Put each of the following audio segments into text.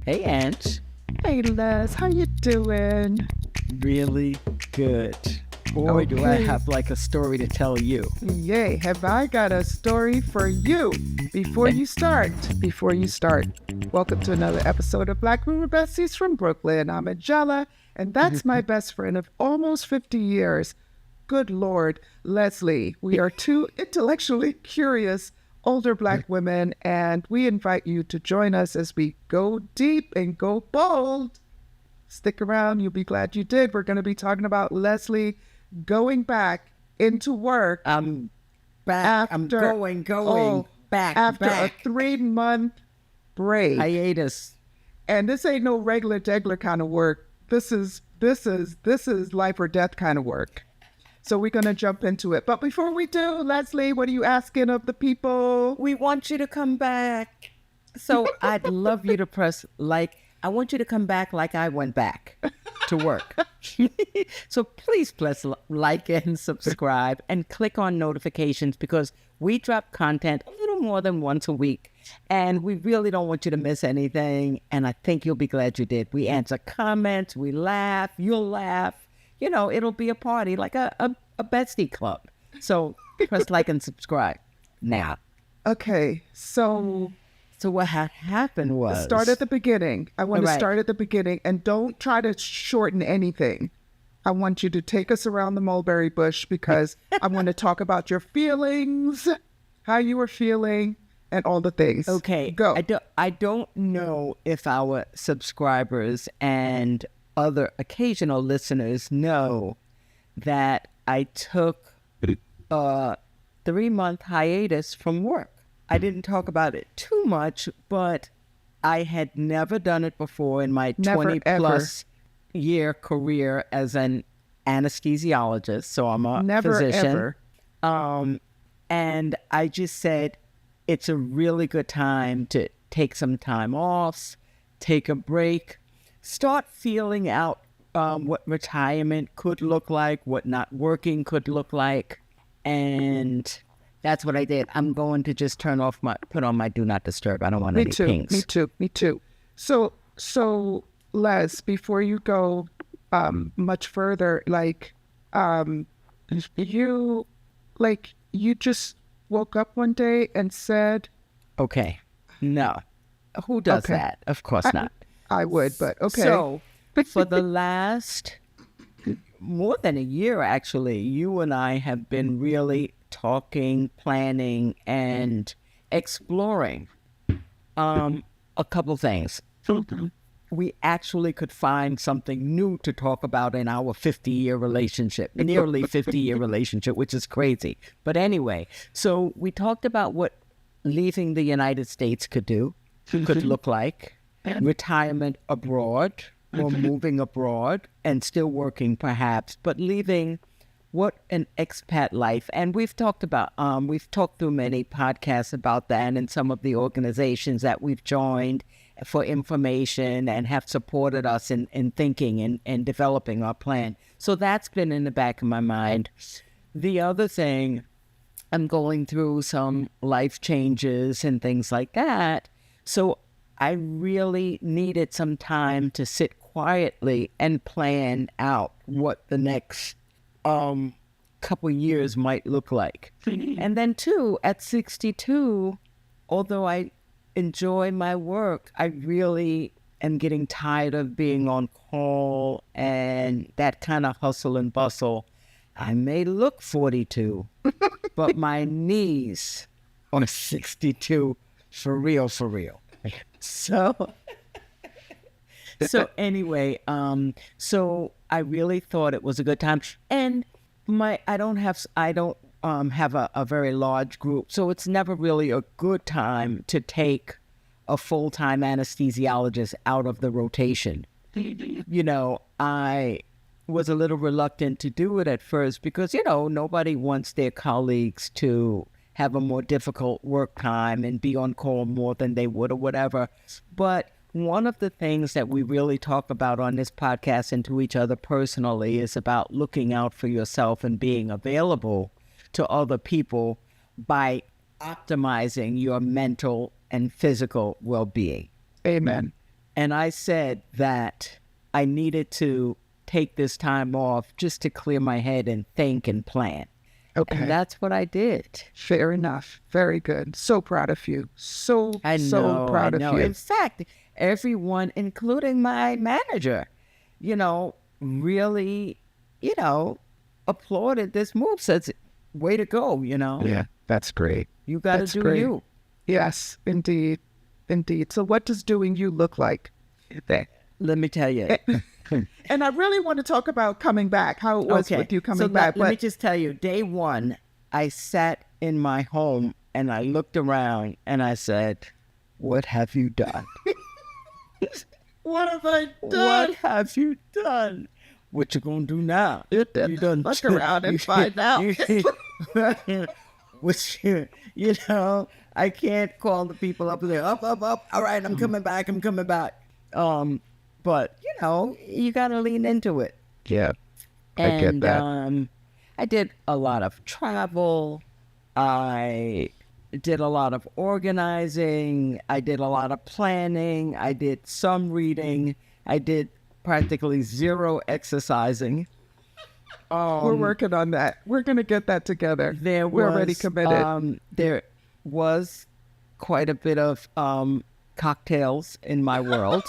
Hey, Ange. Hey, Les, how you doing? Really good. Boy, do I have like a story to tell you. Yay, have I got a story for you. Before you start, welcome to another episode of Black Boomer Besties from Brooklyn. I'm Angella, and that's my best friend of almost 50 years. Good Lord, Leslie. We are two intellectually curious older Black women, and we invite you to join us as we go deep and go bold. Stick around, you'll be glad you did. We're going to be talking about Leslie going back into work. I'm back. I'm going back. After back. a 3-month break. Hiatus. And this ain't no regular degler kind of work. This is life or death kind of work. So we're going to jump into it. But before we do, Leslie, what are you asking of the people? We want you to come back. So I'd love you to press like. I want you to come back like I went back to work. So please press like and subscribe and click on notifications because we drop content a little more than once a week. And we really don't want you to miss anything. And I think you'll be glad you did. We answer comments. We laugh. You'll laugh. You know, it'll be a party like a bestie club. So press like and subscribe now. Okay, so what had happened was... Start at the beginning. I want to start at the beginning and don't try to shorten anything. I want you to take us around the mulberry bush because I want to talk about your feelings, how you were feeling, and all the things. Okay. Go. I don't know if our subscribers and other occasional listeners know that I took a 3-month hiatus from work. I didn't talk about it too much, but I had never done it before in my 20-plus year career as an anesthesiologist. So I'm a physician. And I just said, it's a really good time to take some time off, take a break, start feeling out what retirement could look like, what not working could look like. And that's what I did. I'm going to just put on my do not disturb. I don't want any pings. Me too. So Les, before you go much further, you just woke up one day and said, okay, no. Who does that? Of course not. I would, but okay. So for the last more than a year, actually, you and I have been really talking, planning, and exploring a couple things. We actually could find something new to talk about in our 50-year relationship, nearly 50-year relationship, which is crazy. But anyway, so we talked about what leaving the United States could look like, retirement abroad, or moving abroad and still working perhaps, but leaving what an expat life. And we've talked through many podcasts about that and some of the organizations that we've joined for information and have supported us in thinking and developing our plan. So that's been in the back of my mind. The other thing, I'm going through some life changes and things like that. So I really needed some time to sit quietly and plan out what the next couple years might look like. And then too, at 62, although I enjoy my work, I really am getting tired of being on call and that kind of hustle and bustle. I may look 42, but my knees are 62 for real. So anyway, so I really thought it was a good time, and I don't have a very large group, so it's never really a good time to take a full-time anesthesiologist out of the rotation. You know, I was a little reluctant to do it at first because, you know, nobody wants their colleagues to have a more difficult work time and be on call more than they would or whatever. But one of the things that we really talk about on this podcast and to each other personally is about looking out for yourself and being available to other people by optimizing your mental and physical well-being. Amen. And I said that I needed to take this time off just to clear my head and think and plan. Okay. And that's what I did. Fair enough. Very good. So proud of you. So proud of you. In fact, everyone, including my manager, really, applauded this move. Says, way to go, Yeah, that's great. You got to do great. you. Yes, indeed. Indeed. So what does doing you look like? Let me tell you. And I really want to talk about coming back, how it was with you coming back. Let me just tell you, day one, I sat in my home and I looked around and I said, what have you done? What have I done? What have you done? What you gonna do now? You done look around and find out. Which, I can't call the people up there, up. All right, I'm coming back. But, you got to lean into it. Yeah, And, I get that. I did a lot of travel. I did a lot of organizing. I did a lot of planning. I did some reading. I did practically zero exercising. We're working on that. We're going to get that together. We're already committed. There was quite a bit of cocktails in my world.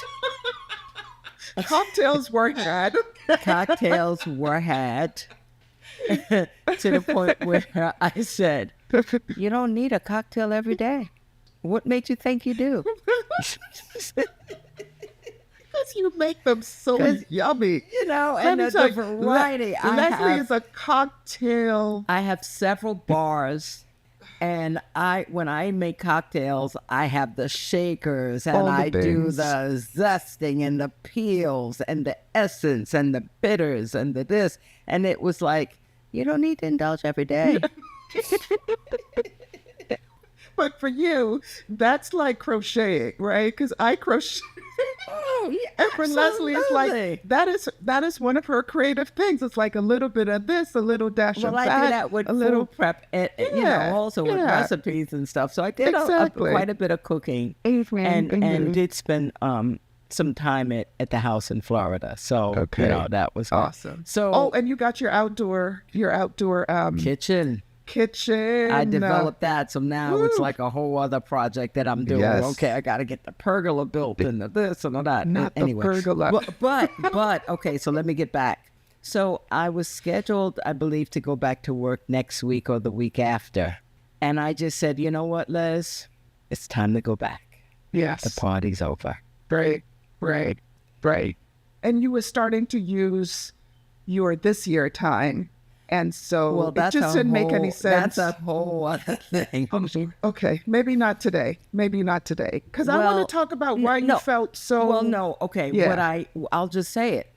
Cocktails were had. Cocktails were had to the point where I said, you don't need a cocktail every day. What made you think you do? Because you make them so yummy. And the variety. Leslie is a cocktail. I have several bars. And when I make cocktails, I have the shakers and I do the zesting and the peels and the essence and the bitters and the this. And it was like, you don't need to indulge every day. But for you, that's like crocheting, right? Because I crochet. Oh, yeah, and for Leslie, it's like that is one of her creative things. It's like a little bit of this, a little dash of that. Well, I do that with food prep, and, also with recipes and stuff. So I did quite a bit of cooking, and did spend some time at the house in Florida. So that was awesome. So and you got your outdoor kitchen. I developed that, so now it's like a whole other project that I'm doing. Yes. Okay, I got to get the pergola built and the this and all that. Not anyway. the pergola. But okay, so let me get back. So I was scheduled, I believe, to go back to work next week or the week after, and I just said, you know what, Les, it's time to go back. Yes, the party's over. Right. And you were starting to use your this year time. And so it just didn't make any sense. That's a whole other thing. Okay, maybe not today. Because I want to talk about why you felt so... Well, no, okay. Yeah. I'll just say it.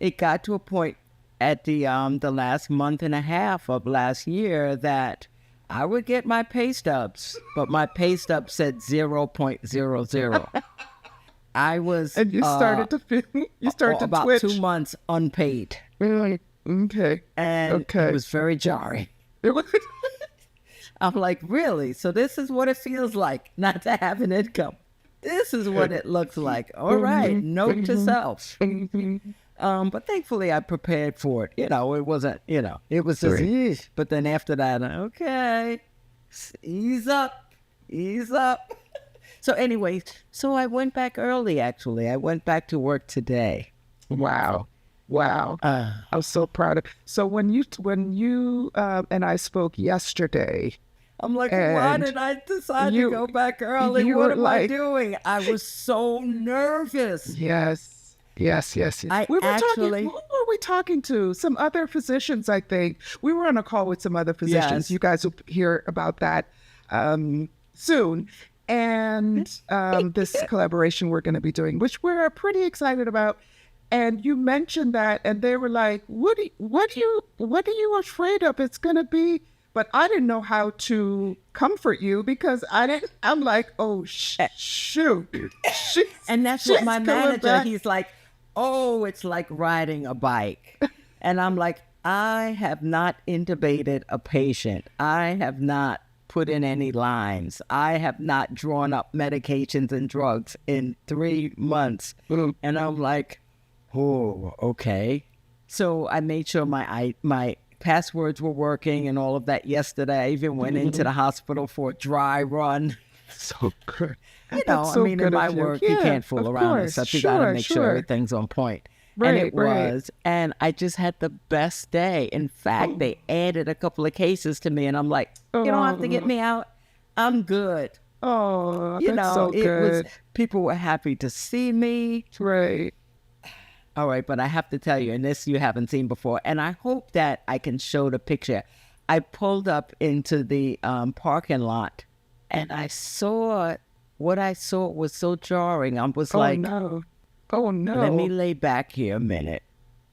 It got to a point at the last month and a half of last year that I would get my pay stubs, but my pay stub said 0.00. I was... And you started to feel... You started to about twitch. 2 months unpaid. Really? Okay. And it was very jarring. I'm like, really? So this is what it feels like not to have an income. This is what it looks like. All right. Note to self. But thankfully I prepared for it. It wasn't, it was just, eesh. But then after that, okay, ease up. So anyway, I went back early, actually. I went back to work today. Wow. I'm so proud of. So when you and I spoke yesterday, I'm like, why did I decide to go back early? What am I doing? I was so nervous. Yes. We were talking. Who were we talking to? Some other physicians, I think. We were on a call with some other physicians. Yes. You guys will hear about that soon. And this collaboration we're going to be doing, which we're pretty excited about. And you mentioned that, and they were like, what are you afraid of? It's going to be, but I didn't know how to comfort you because I'm like, oh, shoot. And that's what my manager, he's like, oh, it's like riding a bike. And I'm like, I have not intubated a patient. I have not put in any lines. I have not drawn up medications and drugs in 3 months. And I'm like, oh, okay. So I made sure my passwords were working and all of that yesterday. I even went into the hospital for a dry run. So good. You know, That's so I mean, good in my of you. work, you Yeah, can't fool of around and course. stuff. You got to make sure Sure. everything's on point. Right, And it right. was. And I just had the best day. In fact, they added a couple of cases to me. And I'm like, you don't have to get me out. I'm good. Oh, You that's know, so it was, good. people were happy to see me. Right. All right, but I have to tell you, and this you haven't seen before, and I hope that I can show the picture. I pulled up into the parking lot, and I saw what I saw was so jarring. I was like, no. Oh, no. let me lay back here a minute.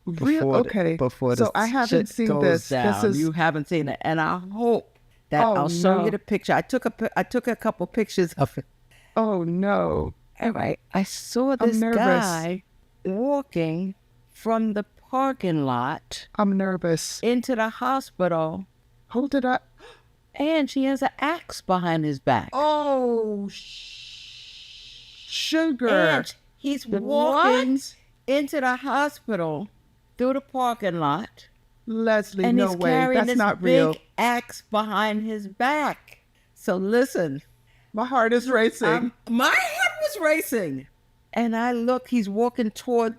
Okay. Before so the I haven't shit seen goes this. down. This is You haven't seen it, and I hope that Oh, I'll show no. you the picture. I took a couple pictures of it. Oh no. All right, I saw I'm this nervous. guy walking from the parking lot I'm nervous. into the hospital, Hold it up. and she has an axe behind his back. Oh, sugar. And he's walking into the hospital through the parking lot, Leslie, and no he's way. carrying That's this not big real. axe behind his back. So listen, My heart is racing. my heart was racing, and I look. He's walking toward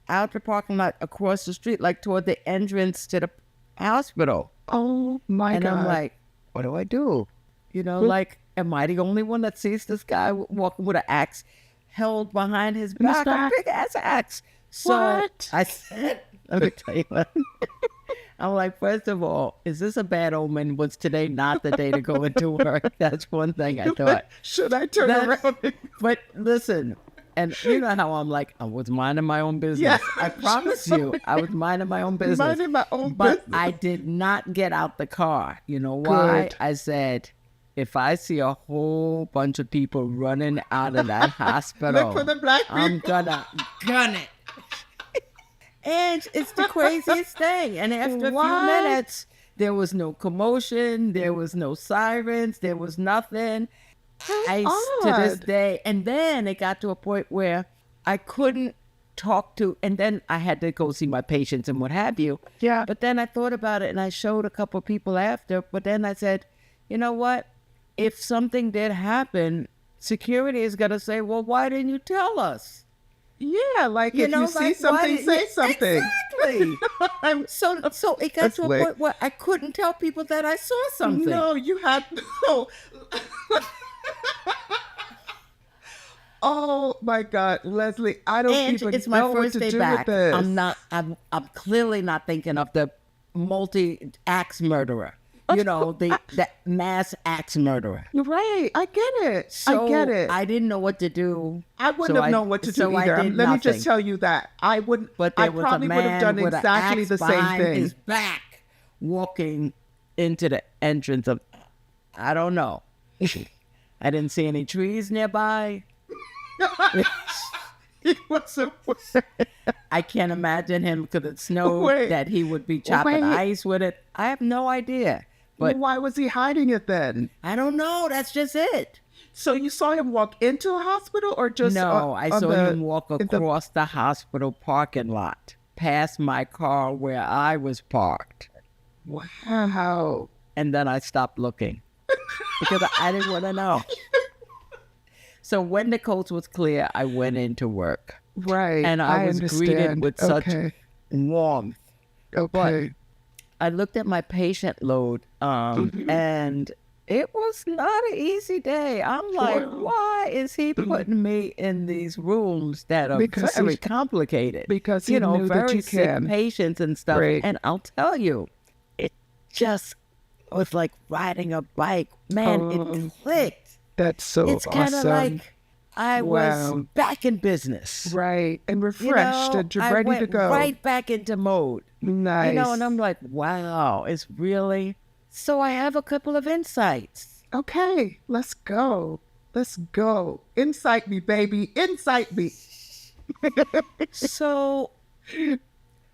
out the parking lot across the street, like toward the entrance to the hospital. Oh my And God. I'm like, what do I do? You know, like, am I the only one that sees this guy walking with an axe held behind his his back? A back? big ass axe. So What? I said, let me tell you what. I'm like, first of all, is this a bad omen? Was today not the day to go into work? That's one thing I thought. Should I turn That- around? But listen, and you know how I'm like, I was minding my own business. Yeah. I promise you, I was minding my own business. Minding my own But business. I did not get out the car. You know why? Good. I said, if I see a whole bunch of people running out of that hospital, Look for the black I'm gonna gun it. And it's the craziest thing. And after a few What? minutes, there was no commotion, there was no sirens, there was nothing. To this odd. day. And then it got to a point where I couldn't talk to, and then I had to go see my patients and what have you. Yeah. But then I thought about it, and I showed a couple of people after. But then I said, you know what? If something did happen, security is going to say, well, why didn't you tell us? Yeah, like You if know, you see like, why something, did- say something. Exactly. I'm So it got That's to a lit. point where I couldn't tell people that I saw something. No, you had no. Oh my God, Leslie, I don't And even it's my know what first to day do back. with this. I'm clearly not thinking of the multi-axe murderer. You know, the mass axe murderer. You're right. I get it. So I get it. I didn't know what to do. I wouldn't so have known what to do so I either. did Let me just nothing. tell you that. I wouldn't. But I there was a probably would have man done with exactly an the axe same behind thing. his back, walking into the entrance of, I don't know. I didn't see any trees nearby. It wasn't. I can't imagine him because it snowed Wait. that he would be chopping Wait. ice with it. I have no idea. But Why was he hiding it then? I don't know. That's just it. So you saw him walk into a hospital, or just No, I on saw the- him walk in the- across the hospital parking lot, past my car where I was parked. Wow. And then I stopped looking because I didn't want to know. So when the coast was clear, I went into work. Right. And I was greeted understand. with such Okay. warmth. Okay. I looked at my patient load, and it was not an easy day. I'm like, why is he putting me in these rooms that are Because very he- complicated? because he you know, knew that very you sick can. patients and stuff. Right. And I'll tell you, it just was like riding a bike. Man, it clicked. That's so It's kind of awesome. like I was Wow. back in business. Right. And You refreshed know, and you're I ready went to go. right back into mode. Nice. You know, and I'm like, wow, it's really. So I have a couple of insights. Okay, let's go. Let's go. Incite me, baby. Incite me. So,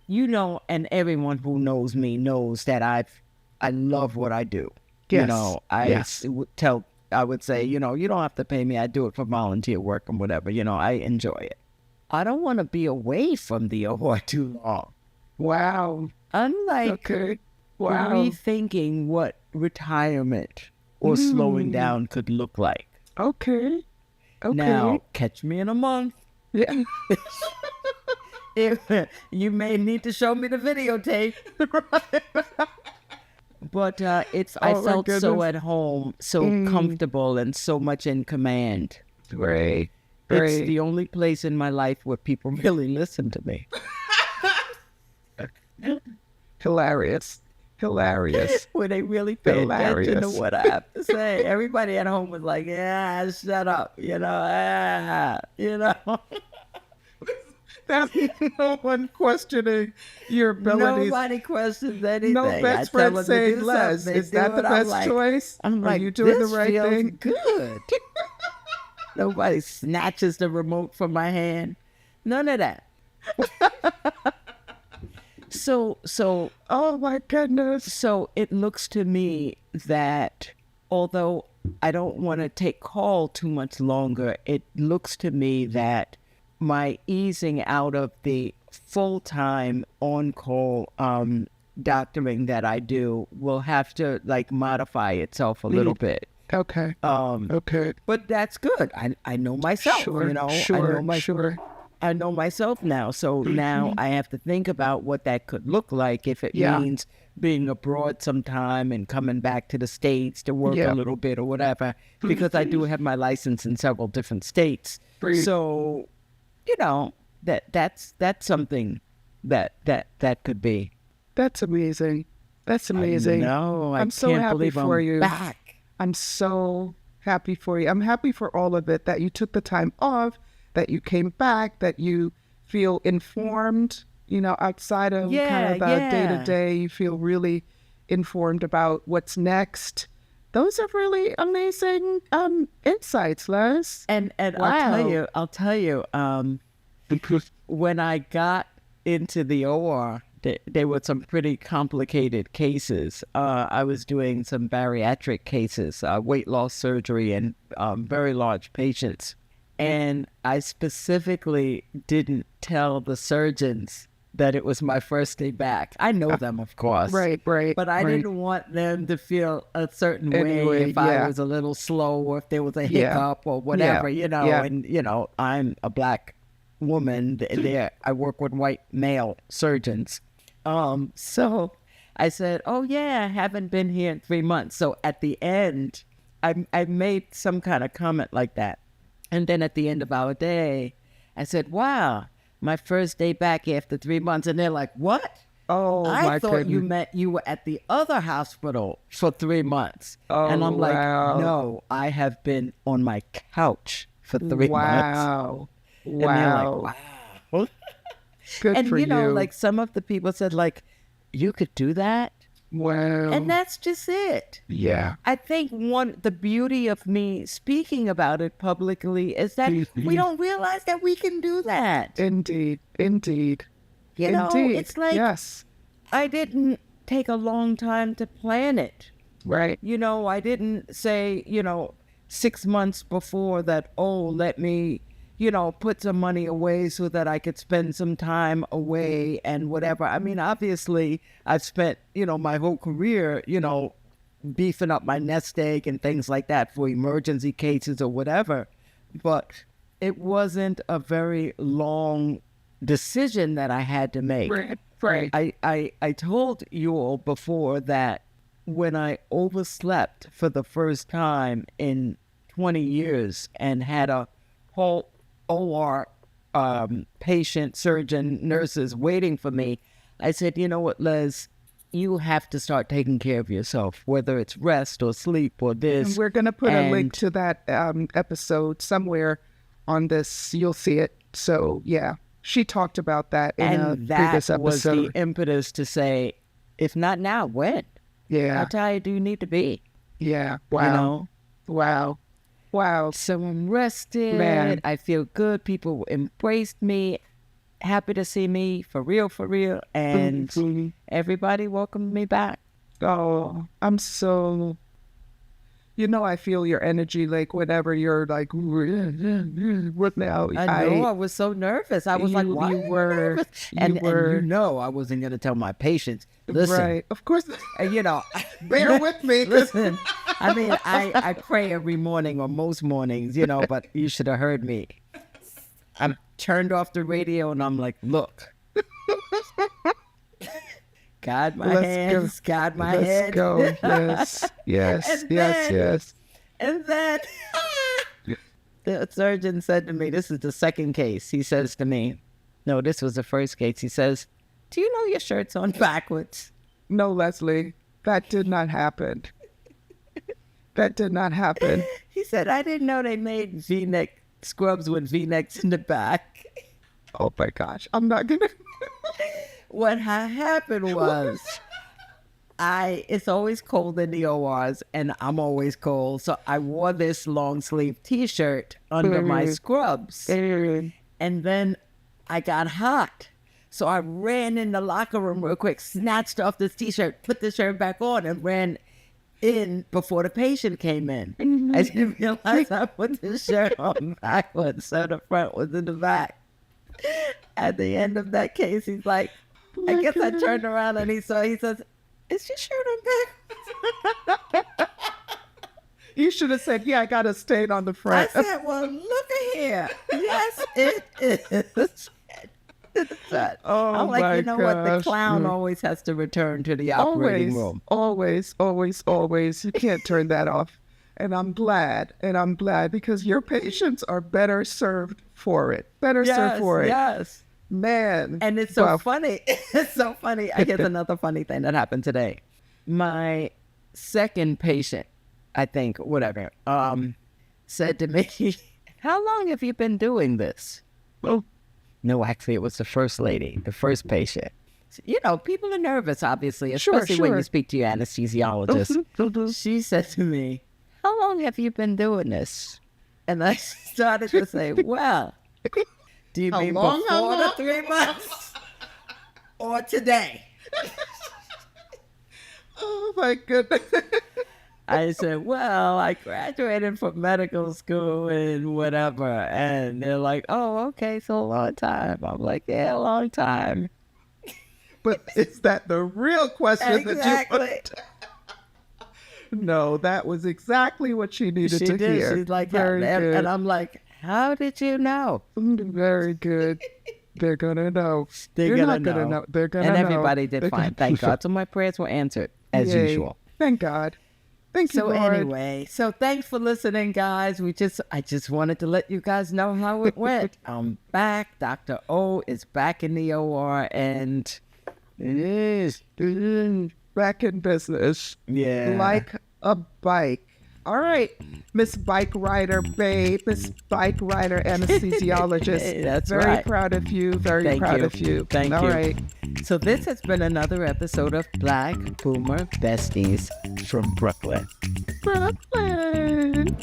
you know, and everyone who knows me knows that I love what I do. You Yes. know, Yes. I would say, you know, you don't have to pay me. I do it for volunteer work and whatever. You know, I enjoy it. I don't want to be away from the OR too long. Wow. I'm like Okay. Wow. rethinking what retirement or slowing down could look like. Okay. Okay. Now, catch me in a month. Yeah. You may need to show me the videotape. But I Oh, my felt so goodness. at home, so comfortable, and so much in command. Great. It's Great. the only place in my life where people really listen to me. Hilarious. Hilarious. Where they really pay attention to Hilarious. what I have to say. Everybody at home was like, yeah, shut up. You know, you know. That's no one questioning your abilities. Nobody questions anything. No I best tell friend them to saying, do Les, something, is they that do the it. I'm best like- choice? I'm Are like, you doing the this right feels thing? good. Nobody snatches the remote from my hand. None of that. So Oh my goodness. So it looks to me that although I don't want to take call too much longer, it looks to me that my easing out of the full-time on-call doctoring that I do will have to like modify itself a little bit. Okay. Okay. But that's good. I know myself, Sure. you know. Sure. Sure. I know myself now. So now I have to think about what that could look like if it Yeah. means being abroad sometime and coming back to the States to work Yeah. a little bit or whatever, because I do have my license in several different states. Great. So, you know, that's something that could be. That's amazing. That's amazing. No, I'm so can't happy believe for I'm you. back. I'm so happy for you. I'm happy for all of it, that you took the time off, that you came back, that you feel informed, you know, outside of kind of the day-to-day. You feel really informed about what's next. Those are really amazing insights, Les. And Wow. I'll tell you, when I got into the OR, there were some pretty complicated cases. I was doing some bariatric cases, weight loss surgery, and very large patients. And I specifically didn't tell the surgeons that it was my first day back. I know them, of course. Right. But I right. didn't want them to feel a certain Anyway, way if I yeah. was a little slow or if there was a Yeah. hiccup or whatever, Yeah. you know. Yeah. And, you know, I'm a black woman. There, I work with white male surgeons. So I said, oh, yeah, I haven't been here in 3 months. So at the end, I made some kind of comment like that. And then at the end of our day, I said, wow, my first day back after 3 months. And they're like, what? Oh, I my thought goodness. you meant you were at the other hospital for 3 months. Oh, and I'm like, wow. no, I have been on my couch for 3 months. Wow. And they're Wow. like, wow. Good And, for you know, like some of the people said, like, you could do that. wow. And that's just it. Yeah. I think the beauty of me speaking about it publicly is that we don't realize that we can do that. Indeed. Indeed. You know, Indeed. it's like yes. I didn't take a long time to plan it. Right. You know, I didn't say, 6 months before that, oh, let me, put some money away so that I could spend some time away and whatever. I mean, obviously, I've spent, my whole career, beefing up my nest egg and things like that for emergency cases or whatever. But it wasn't a very long decision that I had to make. Right. I told you all before that when I overslept for the first time in 20 years and had a whole OR patient, surgeon, nurses waiting for me, I said, you know what, Les, you have to start taking care of yourself, whether it's rest or sleep or this. And we're going to put a link And- to that episode somewhere on this. You'll see it. So, yeah, she talked about that in a And that previous was the episode. impetus to say, if not now, when? Yeah. How tired do you need to be? Yeah. Wow. You know? Wow. Wow. So I'm rested. Man. I feel good. People embraced me, happy to see me, for real. And Mhm. everybody welcomed me back. Oh, I'm so I feel your energy, like, whenever you're like, what now? I know I was so nervous. I was like, why you are you were, nervous? And I wasn't going to tell my patients. Listen, right. Of course. you know, Bear with me. listen, I mean, I pray every morning or most mornings, but you should have heard me. I turned off the radio and I'm like, look, guide my hands, guide my head. Let's go. Yes, yes, yes. And then the surgeon said to me, this is the second case. He says to me, no, this was the first case. He says, do you know your shirt's on backwards? No, Leslie, that did not happen. That did not happen. He said, I didn't know they made V-neck scrubs with V-necks in the back. Oh my gosh, I'm not gonna. What happened was, it's always cold in the ORs, and I'm always cold, so I wore this long sleeve T-shirt under my scrubs, and then I got hot, so I ran in the locker room real quick, snatched off this T-shirt, put the shirt back on, and ran in before the patient came in. I didn't realize I put the shirt on backwards, so the front was in the back. At the end of that case, he's like, I guess I turned around and he says, is your shirt on back? You should have said, yeah, I got a stain on the front. I said, well, look at here. Yes, it is. Oh, I'm like, my you know what? The gosh. clown always has to return to the operating room. Always. You can't turn that off. And I'm glad because your patients are better served for it. Yes. Man. And it's so funny. It's so funny. I guess another funny thing that happened today. My second patient, I think, whatever, said to me, how long have you been doing this? Oh. No, actually, it was the first lady, the first patient. People are nervous, obviously, especially when you speak to your anesthesiologist. She said to me, how long have you been doing this? And I started to say, well, do you mean before the 3 months or today? Oh, my goodness. I said, well, I graduated from medical school and whatever. And they're like, oh, okay, so a long time. I'm like, yeah, a long time. But is that the real question Exactly. that you No, that was exactly what she needed to hear. She's like, very good. And I'm like, how did you know? Very good. They're gonna know. They're not gonna know. They're gonna know. And everybody did fine. Thank God. So my prayers were answered as Yay. usual. Thank God. Thank you, So Lord. anyway, thanks for listening, guys. I just wanted to let you guys know how it went. I'm back. Dr. O is back in the OR, and it is back in business. Yeah. Like a bike. All right, Miss Bike Rider, babe. Miss Bike Rider anesthesiologist. That's very right. proud of you. Very proud of you. Thank All you. right. So this has been another episode of Black Boomer Besties from Brooklyn. Brooklyn.